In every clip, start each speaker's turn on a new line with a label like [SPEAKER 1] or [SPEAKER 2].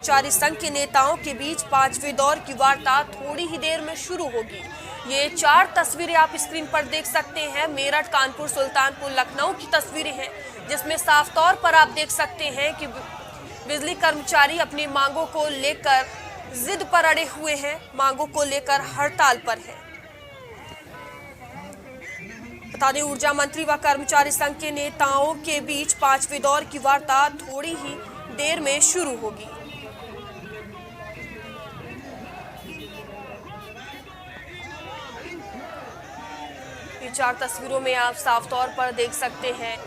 [SPEAKER 1] कर्मचारी संघ के नेताओं के बीच पांचवें दौर की वार्ता थोड़ी ही देर में शुरू होगी। ये 4 तस्वीरें आप स्क्रीन पर देख सकते हैं। मेरठ, कानपुर, सुल्तानपुर, लखनऊ की तस्वीरें हैं, जिसमें साफ तौर पर आप देख सकते हैं कि बिजली कर्मचारी अपनी मांगों को लेकर जिद पर अड़े हुए हैं, मांगों को लेकर हड़ताल पर है। बता दें, ऊर्जा मंत्री व कर्मचारी संघ के नेताओं के बीच पांचवें दौर की वार्ता थोड़ी ही देर में शुरू होगी। ये 4 तस्वीरों में आप साफ तौर पर देख सकते हैं,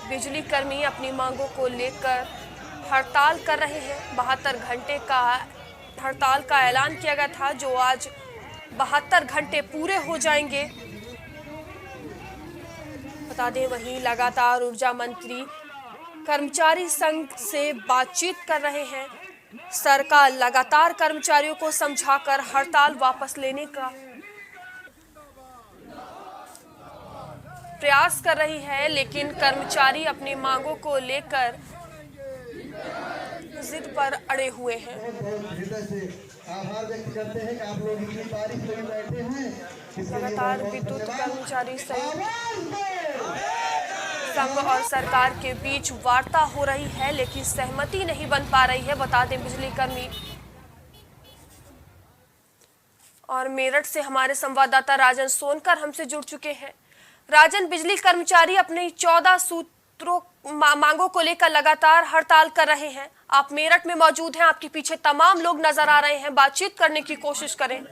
[SPEAKER 1] बिजली कर्मी अपनी मांगों को लेकर हड़ताल कर रहे हैं। 72 घंटे का हड़ताल का ऐलान किया गया था, जो आज 72 घंटे पूरे हो जाएंगे। बता दें, वहीं लगातार ऊर्जा मंत्री कर्मचारी संघ से बातचीत कर रहे हैं। सरकार लगातार कर्मचारियों को समझाकर हड़ताल वापस लेने का प्रयास कर रही है, लेकिन कर्मचारी अपनी मांगों को लेकर जिद पर अड़े हुए हैं।
[SPEAKER 2] आभार व्यक्त करते हैं कि आप लोग इतनी तारीफ में बैठे हैं।
[SPEAKER 1] लगातार विद्युत कर्मचारी संघ और सरकार के बीच वार्ता हो रही है, लेकिन सहमति नहीं बन पा रही है। बता दें, बिजली कर्मी और मेरठ से हमारे संवाददाता राजन सोनकर हमसे जुड़ चुके हैं। राजन, बिजली कर्मचारी अपनी 14 सूत्रों मांगों को लेकर लगातार हड़ताल कर रहे हैं। आप मेरठ में मौजूद हैं, आपके पीछे तमाम लोग नजर आ रहे हैं, बातचीत करने की कोशिश करें।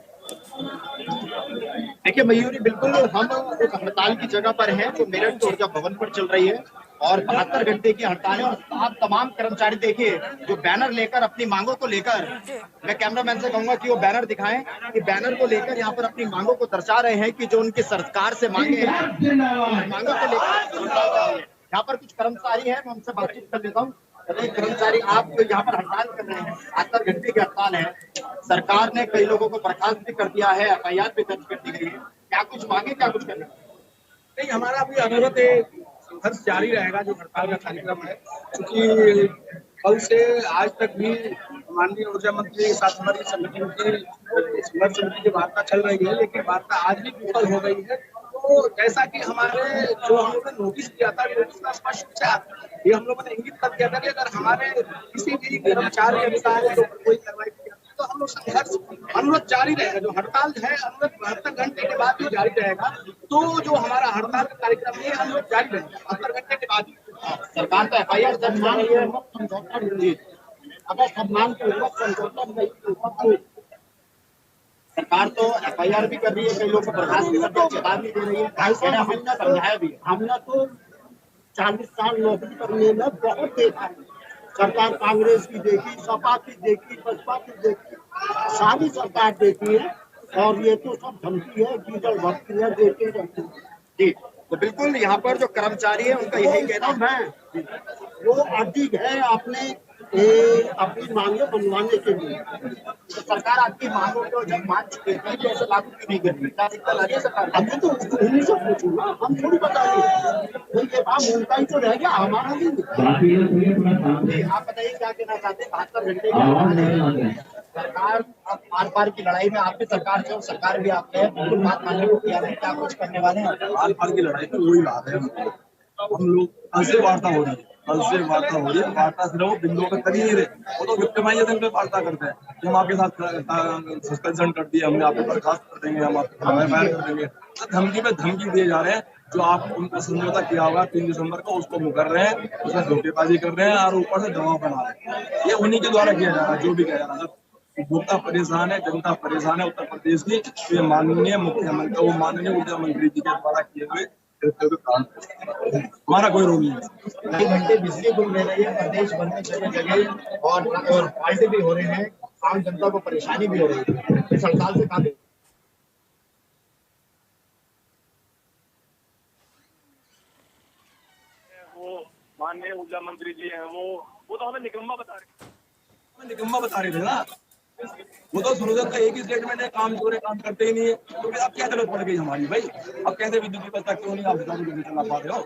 [SPEAKER 3] देखिए मयूरी, बिल्कुल हम एक हड़ताल की जगह पर हैं जो मेरठ के ऊर्जा भवन पर चल रही है और 72 घंटे की हड़ताल है। और आप तमाम कर्मचारी देखिए जो बैनर लेकर अपनी मांगों को लेकर, मैं कैमरामैन से कहूंगा कि वो बैनर दिखाएं, कि बैनर को लेकर यहाँ पर अपनी मांगों को दर्शा रहे हैं कि जो उनकी सरकार से मांगे हैं, मांगों को लेकर। यहाँ पर कुछ कर्मचारी हैं, मैं उनसे बातचीत कर लेता हूँ। कर्मचारी, आप यहाँ पर हड़ताल कर रहे हैं, 72 घंटे की हड़ताल है। सरकार ने कई लोगों को बर्खास्त भी कर दिया है, FIR भी दर्ज कर दी गई है। क्या कुछ मांगे, क्या कुछ करना?
[SPEAKER 4] नहीं, हमारा अभी अनुरोध है, संघर्ष जारी रहेगा जो हड़ताल का कार्यक्रम है, क्योंकि कल से आज तक भी माननीय ऊर्जा मंत्री के साथ हमारी संगठन की संघर्ष समिति की वार्ता चल रही है, लेकिन वार्ता आज भी विफल हो गई है। तो जैसा कि हमारे जो हम लोगों ने नोटिस किया था, नोटिस का स्पष्ट विचार ये हम लोगों ने इंगित कर दिया था कि अगर हमारे किसी भी कर्मचारी के अनुसार कोई कार्रवाई की जाती है तो हम लोग संघर्ष अनुरोध जारी रहेगा। जो हड़ताल है, अनुरोध 72 घंटे के बाद भी जारी रहेगा। तो जो हमारा हड़ताल का कार्यक्रम है, अनुरोध जारी रहेगा 72 घंटे के बाद।
[SPEAKER 3] सरकार तो FIR दर्ज मान रही है, समझौता नहीं, अगर सम्मान के ऊपर समझौता नहीं, सरकार तो FIR भी कर रही है, कई लोग को बर्खास्त भी कर, चेतावनी दे रही है। हमने समझाया भी, हमने तो 40 साल नौकरी करने में बहुत देखा है। सरकार कांग्रेस की देखी, सपा की देखी, बसपा की देखी, सारी सरकार देखी है। और ये तो सब धमकी है, डीजल भर्ती है, देते रहते हैं। जी, तो बिल्कुल यहाँ पर जो कर्मचारी है उनका यही कहना है, वो अधिक है अपनी मांगे बनवाने के लिए। तो सरकार आपकी मांगों को जब मान चुकी है तो ऐसे लागू क्यों नहीं करती? क्या दिक्कत आ रही है सरकार? अभी तो उन्हीं से पूछूंगा, हम थोड़ी बताएंगे। ये काम उनका ही तो रह गया, हमारा नहीं। आप बताइए क्या कहना चाहते हैं? 72 घंटे की सरकार आर पार की लड़ाई में आप भी सरकार से, सरकार भी आपके है, बिल्कुल बात मानने को तैयार है। क्या कुछ करने वाले हैं?
[SPEAKER 4] आर पार की लड़ाई तो वही बात है, हम लोग कल से वार्ता हो रही है, वार्ता सिर्फ वो बिंदुओं पर कर ही नहीं रहे। वो तो विक्टिमाइजेशन पे वार्ता करते हैं कि हम आपके साथ सस्पेंशन कर दिए, हमने आपको बर्खास्त कर देंगे, हम आपको FIR कर देंगे। तो धमकी पे धमकी दिए जा रहे हैं। जो आप उनका समझौता किया होगा 3 दिसंबर को, उसको मुकर रहे हैं, उसमें धोखेबाजी कर रहे हैं और ऊपर से दबाव बना रहे हैं। ये उन्हीं के द्वारा किया जा रहा है, जो भी किया जा रहा है। उपभोक्ता परेशान है, जनता परेशान है उत्तर प्रदेश की। तो ये माननीय मुख्यमंत्री, वो माननीय ऊर्जा मंत्री जी के द्वारा किए हुए हमारा कोई रोग नहीं है।
[SPEAKER 3] कई घंटे बिजली गुल रह रही है प्रदेश भर में, जगह जगह और फाल्ट भी हो रहे हैं, आम जनता को परेशानी भी हो रही है। इस हड़ताल से काफी
[SPEAKER 5] माननीय ऊर्जा मंत्री जी हैं, वो तो हमें निकम्मा बता
[SPEAKER 4] रहे थे ना। वो तो शुरू से एक ही स्टेटमेंट है, काम जोरे काम करते ही नहीं है। तो फिर अब क्या जरूरत पड़ गई हमारी भाई? अब कैसे विद्युत व्यवस्था क्यों नहीं आप चला पा रहे हो?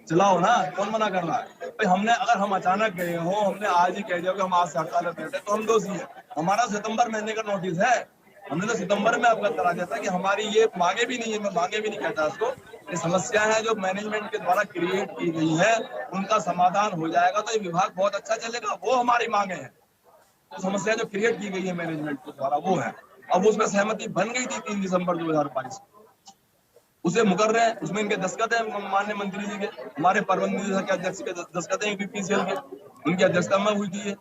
[SPEAKER 6] चलाओ ना, कौन मना कर रहा है भाई। हमने अगर हम अचानक गए हो, हमने आज ही कह दिया कि हम आज से हड़ताल पर बैठे, तो हम दोषी है। हमारा सितंबर महीने का नोटिस है, हमने तो सितंबर में अवगत करा दिया था कि हमारी ये मांगे भी नहीं है, मैं मांगे भी नहीं कहता इसको, ये समस्या है जो मैनेजमेंट के द्वारा क्रिएट की गई है, उनका समाधान हो जाएगा तो ये विभाग बहुत अच्छा चलेगा। वो हमारी मांगे हैं, तो समस्या जो क्रिएट की गई है मैनेजमेंट के द्वारा वो है। अब उसमें सहमति बन गई थी 3 दिसंबर 2022 को, उसे मुकर रहे हैं, उसमें इनके दस्तखत है माननीय मंत्री जी के, हमारे प्रबंध निदेशक के अध्यक्ष के दस्तखत है यूपीसीएल के, उनकी अध्यक्षता में हुई थी। ये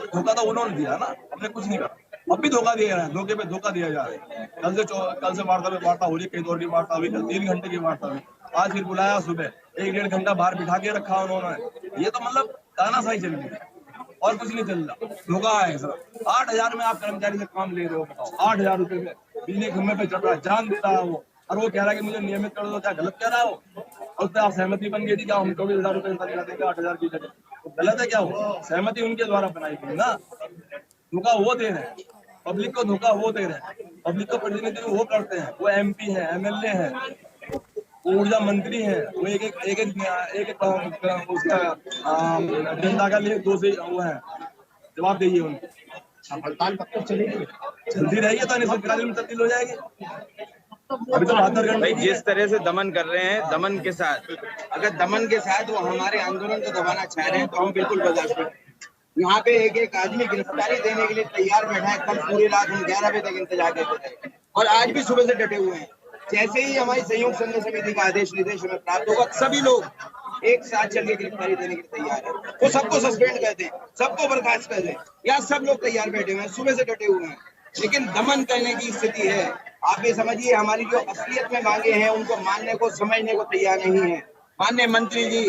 [SPEAKER 6] धोखा तो उन्होंने दिया ना, हमने कुछ नहीं करा। अब भी धोखा दिया रहे हैं, धोखे पे धोखा दिया जा रहा है। कल से वार्ता हो रही, कई दौर की वार्ता हुई, कल 3 घंटे की वार्ता हुई, आज फिर बुलाया सुबह 1-1.5 घंटा बाहर बिठा के रखा उन्होंने। ये तो मतलब तानाशाही चल रही है और कुछ नहीं चल रहा, धोखा है सर। 8,000 में आप कर्मचारी से काम ले रहे हो, बताओ 8,000 रुपए में बिजली खंभे पे चढ़ रहा है, जान दे रहा है वो, और वो कह रहा है कि मुझे नियमित कर दो। क्या गलत कह रहा है वो? और उससे आप सहमति बन गई थी क्या हम 24,000 रुपए दिला देंगे 8,000 की जगह? तो गलत है क्या? वो सहमति उनके द्वारा बनाई गई ना, धोखा वो दे रहे हैं, पब्लिक को धोखा वो दे रहे हैं। पब्लिक को प्रतिनिधित्व वो करते हैं, वो MP है, MLA है, ऊर्जा मंत्री है, वो एक उसका जनता का लिए 2 से वो है, जवाब दीजिए उनको।
[SPEAKER 3] हड़ताल कब तक चलेगी?
[SPEAKER 6] चलती रहेगी तो अनिश्चितकालीन में तब्दील हो जाएगी। अभी तो 72 घंटे
[SPEAKER 7] भाई जिस तरह से दमन कर रहे हैं, दमन के साथ, अगर दमन के साथ वो हमारे आंदोलन को दबाना चाह रहे हैं तो हम बिल्कुल बर्दाश्त करें। यहाँ पे एक आदमी गिरफ्तारी देने के लिए तैयार बैठा है, कल पूरी रात हम 11 बजे तक इंतजार करते थे और आज भी सुबह से डटे हुए हैं। जैसे ही हमारी संयुक्त संघ समिति का आदेश निर्देश हमें प्राप्त होगा, सभी लोग एक साथ चल के गिरफ्तारी देने के लिए तैयार है। वो सबको सस्पेंड कर दें, सबको बर्खास्त कर दें, या सब लोग तैयार बैठे हुए हैं, सुबह से डटे हुए हैं, लेकिन दमन करने की स्थिति है। आप ये समझिए, हमारी जो असलियत में मांगे हैं उनको मानने को, समझने को तैयार नहीं है। माननीय मंत्री जी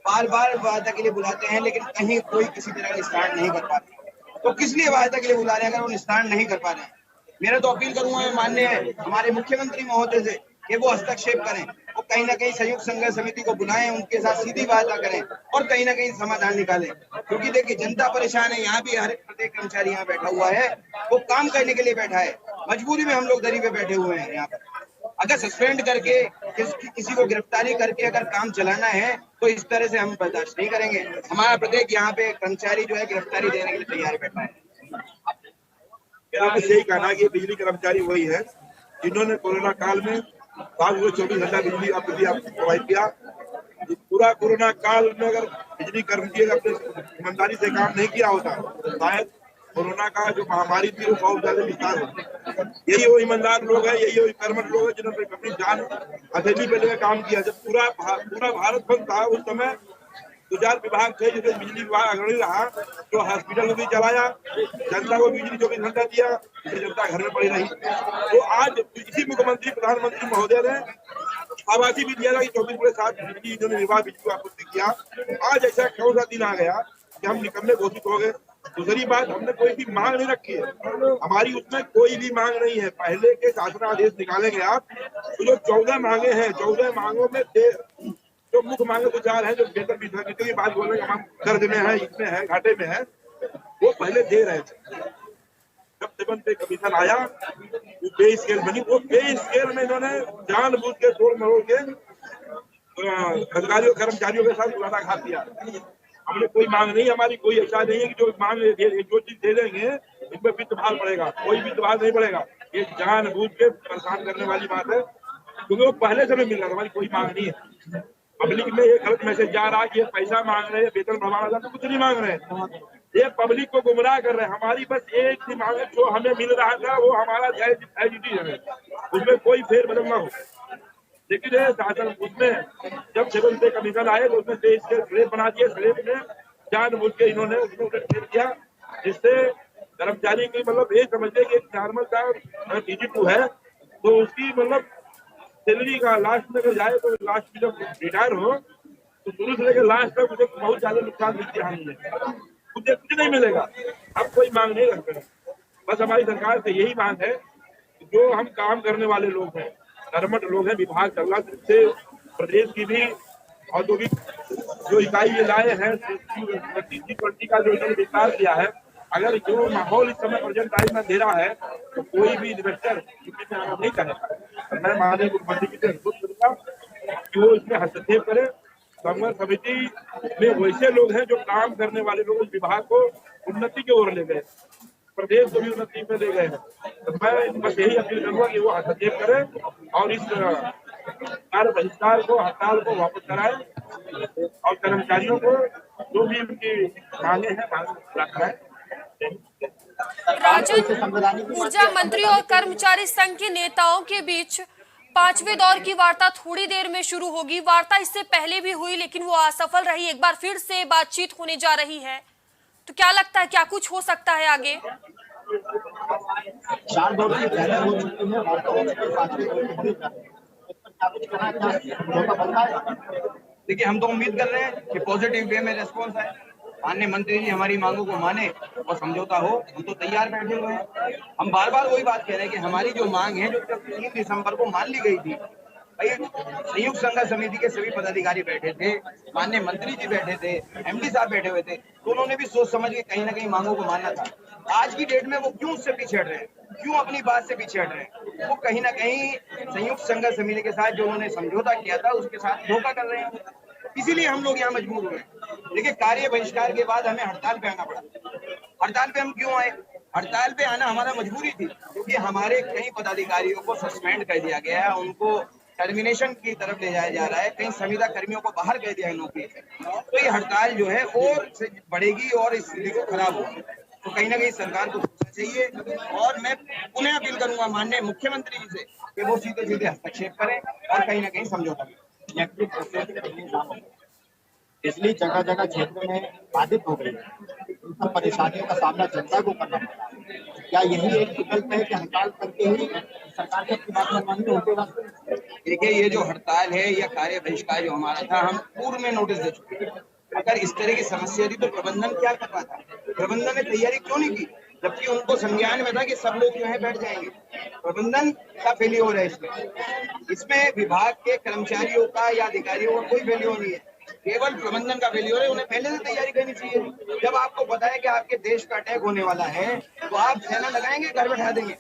[SPEAKER 7] बार बार वार्ता के लिए बुलाते हैं, लेकिन कहीं कोई किसी तरह का निस्तारण नहीं कर पाते। तो किस लिए वार्ता के लिए बुला रहे हैं अगर वो निस्तारण नहीं कर पा रहे हैं? मेरा तो अपील करूंगा माननीय हमारे मुख्यमंत्री महोदय से कि वो हस्तक्षेप करें, वो कहीं ना कहीं संयुक्त संघ समिति को बुलाएं, उनके साथ सीधी वार्ता करें और कहीं ना कहीं समाधान निकालें। क्योंकि देखिए जनता परेशान है, यहाँ भी हर प्रत्येक कर्मचारी यहाँ बैठा हुआ है, वो काम करने के लिए बैठा है, मजबूरी में हम लोग दरी पे बैठे हुए हैं। यहाँ पर अगर सस्पेंड करके किसी को गिरफ्तारी करके अगर काम चलाना है तो इस तरह से हम बर्दाश्त नहीं करेंगे। हमारा प्रत्येक यहाँ पे कर्मचारी जो है गिरफ्तारी देने के लिए तैयार बैठा है।
[SPEAKER 8] मेरा बस यही कहना है कि बिजली कर्मचारी वही है जिन्होंने कोरोना काल में 24 घंटा बिजली प्रोवाइड किया। पूरा कोरोना काल में अगर बिजली कर्मचारी अपने ईमानदारी से काम नहीं किया होता तो शायद कोरोना का जो महामारी थी वो बहुत ज्यादा विस्तार होती। यही वो ईमानदार लोग हैं, यही वो कर्मठ लोग हैं जिन्होंने अपनी जान हथेली पे लेकर काम किया। जब पूरा भारत बंद था उस समय 2-4 विभाग थे, जैसे बिजली विभाग अग्रणी रहा, तो हॉस्पिटल को भी चलाया, जनता को बिजली 24 घंटा दिया, जनता घर में पड़ी रही। तो आज इसी मुख्यमंत्री प्रधानमंत्री महोदय ने आवासीय भी दिया था कि 24/7 बिजली इन्होंने निर्बाध बिजली को आपूर्ति किया। आज ऐसा कौन सा दिन आ गया कि हम निकम्मे घोषित हो गए? दूसरी बात, हमने कोई भी मांग नहीं रखी है, हमारी उसमें कोई भी मांग नहीं है। पहले के शासनादेश निकालेंगे आप तो जो 14 मांगे हैं, 14 मांगों में जो मुख्य मांगे तो 4 हैं, जो बेहतर विधायिका की बात बोल रहे हैं हम कर्ज में है, इसमें है, घाटे में है, वो पहले दे रहे थे। जब सेवन पे कमीशन आया वो पे स्केल बनी, वो पे स्केल में इन्होंने जानबूझ के तोड़ मरोड़ के अधिकारियों कर्मचारियों के साथ बुराना घात दिया। हमने कोई मांग नहीं, हमारी कोई ऐसा नहीं है कि जो मांग जो चीज दे देंगे इनमें वित्त भार पड़ेगा, कोई वित्त भार नहीं पड़ेगा। ये जानबूझ के परेशान करने वाली बात है, क्योंकि वो पहले से मिल रहा है, हमारी कोई मांग नहीं है। पब्लिक में ये गलत मैसेज जा रहा है कि ये पैसा मांग रहे हैं, वेतन बढ़ाना, तो कुछ नहीं मांग रहे हैं, ये पब्लिक को गुमराह कर रहे हैं। हमारी बस एक ही मांग है, जो हमें मिल रहा था वो हमारा एजिटी है, उसमें कोई फेरबदल ना हो। लेकिन शासन उसमें जब 7 पे कमीशन आए तो उसमें से स्लेब बना दिए, स्लेब में जानबूझ के इन्होंने उसमें उल्लेख किया, जिससे कर्मचारी की मतलब ये समझते कि नॉर्मल का TG2 है तो उसकी मतलब सैलरी का लास्ट में अगर जाए तो लास्ट में जब रिटायर हो तो शुरू से लेकर लास्ट तक मुझे बहुत ज्यादा नुकसान दिखती है, मुझे कुछ नहीं मिलेगा। अब कोई मांग नहीं रखते, बस हमारी सरकार से यही मांग है, जो हम काम करने वाले लोग हैं, कर्मठ लोग हैं, विभाग चल रहा से प्रदेश की भी औद्योगिक जो इकाई ये लाए हैं, 20 का जो इन्होंने विस्तार किया है, अगर जो माहौल इस समय प्रेजेंट टाइम में दे रहा है तो कोई भी इन्वेस्टर नहीं करेगा। मैं माननीय मुख्यमंत्री जी से अनुरोध करूंगा कि वो इसमें हस्तक्षेप करे समन्वय समिति में वैसे लोग हैं जो काम करने वाले लोग इस विभाग को उन्नति की ओर ले गए, प्रदेश को भी उन्नति में ले गए हैं। तो मैं बस यही अपील करूंगा कि वो हस्तक्षेप करें और इस कार्य बहिष्कार को, हड़ताल को वापस कराएं और कर्मचारियों को जो भी उनकी मांगे हैं मांगे पूरा कराएं।
[SPEAKER 1] राजन, ऊर्जा मंत्री और कर्मचारी संघ के नेताओं के बीच 5वें दौर की वार्ता थोड़ी देर में शुरू होगी। वार्ता इससे पहले भी हुई लेकिन वो असफल रही। एक बार फिर से बातचीत होने जा रही है, तो क्या लगता है, क्या कुछ हो सकता है आगे?
[SPEAKER 3] 4 दौर की पहले हो चुकी है वार्ता।
[SPEAKER 7] देखिए, हम तो उम्मीद कर रहे हैं कि पॉजिटिव वे में रेस्पॉन्स आए, माननीय मंत्री जी हमारी मांगों को माने और समझौता हो। हम तो तैयार बैठे हुए हैं। हम बार बार वही बात कह रहे हैं कि हमारी जो मांग है, जो 3 दिसंबर को मान ली गई थी, भाई संयुक्त संघ समिति के सभी पदाधिकारी बैठे थे, माननीय मंत्री जी बैठे थे, एमडी साहब बैठे हुए थे, तो उन्होंने भी सोच समझ के कहीं ना कहीं मांगों को मानना था। आज की डेट में वो क्यों उससे पिछड़ रहे हैं, क्यों अपनी बात से पिछड़ रहे हैं? वो कहीं ना कहीं संयुक्त संघ समिति के साथ जो उन्होंने समझौता किया था उसके साथ धोखा कर रहे हैं। इसीलिए हम लोग यहाँ मजबूर हुए। देखिए, कार्य बहिष्कार के बाद हमें हड़ताल पे आना पड़ा। हड़ताल पे हम क्यों आए? हड़ताल पे आना हमारा मजबूरी थी, क्योंकि हमारे कई पदाधिकारियों को सस्पेंड कर दिया गया है, उनको टर्मिनेशन की तरफ ले जाया जा रहा है, कई संविदा कर्मियों को बाहर कर दिया है नौकरी से। तो ये हड़ताल जो है और बढ़ेगी और इस स्थिति को खराब होगी। तो कहीं ना कहीं सरकार को सोचना चाहिए और मैं पुनः अपील करूंगा माननीय मुख्यमंत्री जी से कि वो सीधे सीधे हस्तक्षेप करें और कहीं ना कहीं समझौता करें।
[SPEAKER 3] इसलिए जगह जगह क्षेत्र में बाधित हो गई है, उन सब परेशानियों का सामना जनता को करना पड़ा। क्या यही एक विकल्प है कि हड़ताल करके ही सरकार की अपनी बात माननी होगी?
[SPEAKER 7] देखिए, ये जो हड़ताल है या कार्य बहिष्कार जो हमारा था, हम पूर्व में नोटिस दे चुके हैं। अगर इस तरह की समस्या थी तो प्रबंधन क्या कर रहा था? प्रबंधन ने तैयारी क्यों नहीं की, जबकि उनको संज्ञान में था कि सब लोग जो है बैठ जाएंगे? प्रबंधन का फेल्योर है इसमें विभाग के कर्मचारियों का या अधिकारियों का कोई फेल्योर नहीं है, केवल प्रबंधन का फेल्योर है। उन्हें पहले से तैयारी करनी चाहिए। जब आपको पता है कि आपके देश का अटैक होने वाला है तो आप सेना लगाएंगे, घर बैठा देंगे?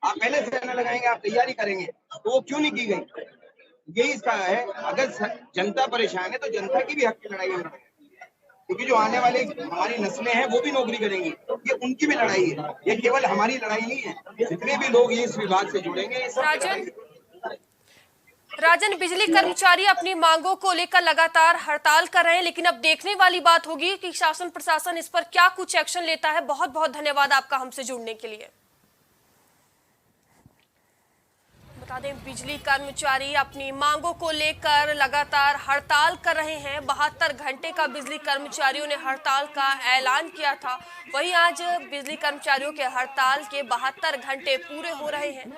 [SPEAKER 7] आप पहले सेना लगाएंगे, आप तैयारी करेंगे, तो वो क्यों नहीं की गई? यही इसका है। अगर जनता परेशान है तो जनता की भी हक की लड़ाई हम लड़ेंगे, क्योंकि जो आने वाली हमारी नस्लें हैं वो भी नौकरी करेंगी, ये उनकी भी लड़ाई है, ये केवल हमारी लड़ाई नहीं है। जितने भी लोग इस विभाग से जुड़ेंगे,
[SPEAKER 1] राजन, बिजली कर्मचारी अपनी मांगों को लेकर लगातार हड़ताल कर रहे हैं, लेकिन अब देखने वाली बात होगी कि शासन प्रशासन इस पर क्या कुछ एक्शन लेता है। बहुत बहुत धन्यवाद आपका हमसे जुड़ने के लिए। बता दें, बिजली कर्मचारी अपनी मांगों को लेकर लगातार हड़ताल कर रहे हैं। 72 घंटे का बिजली कर्मचारियों ने हड़ताल का ऐलान किया था। वहीं आज बिजली कर्मचारियों के हड़ताल के 72 घंटे पूरे हो रहे हैं।